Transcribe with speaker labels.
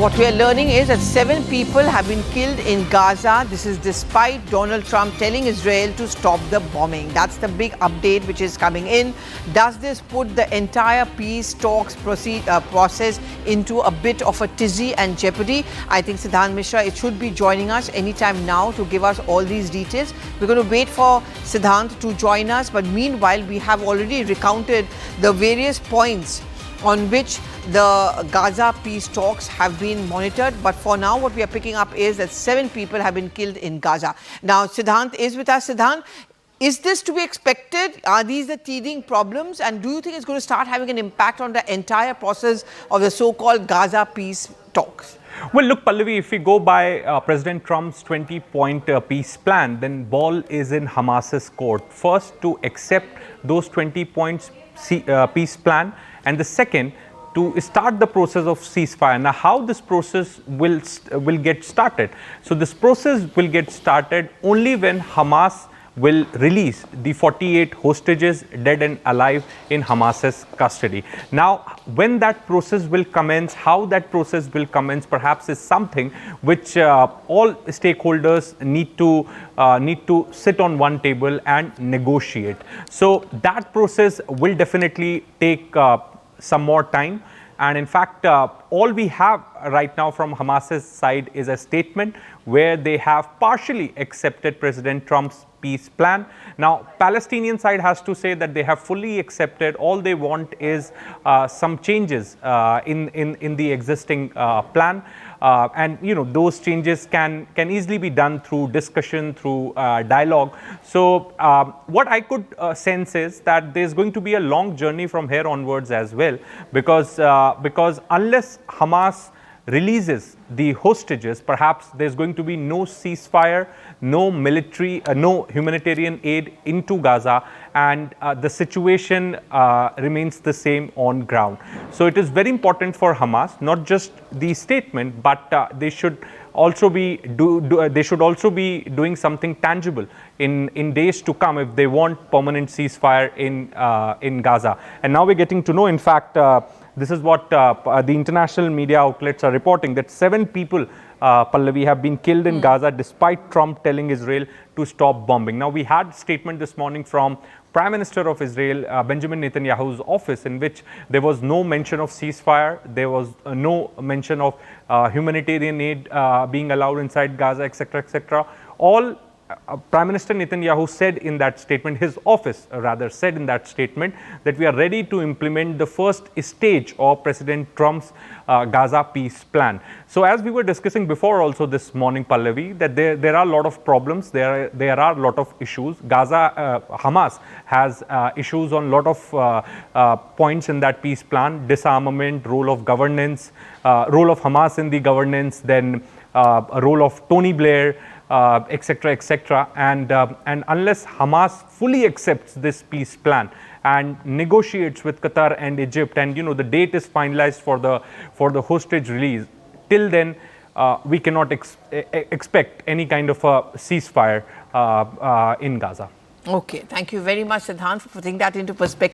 Speaker 1: what we are learning is that 7 people have been killed in Gaza. This is despite Donald Trump telling Israel to stop the bombing. That's the big update which is coming in. Does this put the entire peace talks process into a bit of a tizzy and jeopardy? I think Siddhant Mishra should be joining us anytime now to give us all these details. We're going to wait for Siddhant to join us, but meanwhile we have already recounted the various points on which the Gaza peace talks have been monitored. But for now, what we are picking up is that 7 people have been killed in Gaza. Now, Siddhant is with us. Siddhant, is this to be expected? Are these the teething problems? And do you think it's going to start having an impact on the entire process of the so-called Gaza peace talks?
Speaker 2: Well, look, Pallavi, if we go by President Trump's 20-point peace plan, then ball is in Hamas's court. First, to accept those 20 points peace plan, and the second, to start the process of ceasefire. Now, how this process will get started? So, this process will get started only when Hamas will release the 48 hostages, dead and alive, in Hamas's custody. Now, when that process will commence, how that process will commence, perhaps is something which all stakeholders need to sit on one table and negotiate. So, that process will definitely take some more time. And in fact, all we have right now from Hamas's side is a statement where they have partially accepted President Trump's peace plan. Now, Palestinian side has to say that they have fully accepted. All they want is some changes in the existing plan. And those changes can easily be done through discussion, through dialogue. So what I could sense is that there's going to be a long journey from here onwards as well, because unless Hamas releases the hostages, perhaps there's going to be no ceasefire, no military, no humanitarian aid into Gaza, and the situation remains the same on ground. So it is very important for Hamas, not just the statement, but they should also be doing something tangible in days to come if they want permanent ceasefire in Gaza. And now we're getting to know, in fact, this is what the international media outlets are reporting, that 7 people, Pallavi, have been killed in Gaza despite Trump telling Israel to stop bombing. Now, we had a statement this morning from Prime Minister of Israel, Benjamin Netanyahu's office, in which there was no mention of ceasefire, there was no mention of humanitarian aid being allowed inside Gaza, etc., etc. All Prime Minister Netanyahu said in that statement, his office rather said in that statement, that we are ready to implement the first stage of President Trump's Gaza peace plan. So as we were discussing before also this morning, Pallavi, that there are a lot of problems, there are a lot of issues. Gaza, Hamas has issues on a lot of points in that peace plan: disarmament, role of governance, role of Hamas in the governance, then a role of Tony Blair, etc., etc. And unless Hamas fully accepts this peace plan and negotiates with Qatar and Egypt, and the date is finalized for the hostage release, till then we cannot expect any kind of a ceasefire in Gaza.
Speaker 1: Okay, thank you very much, Siddhant, for putting that into perspective.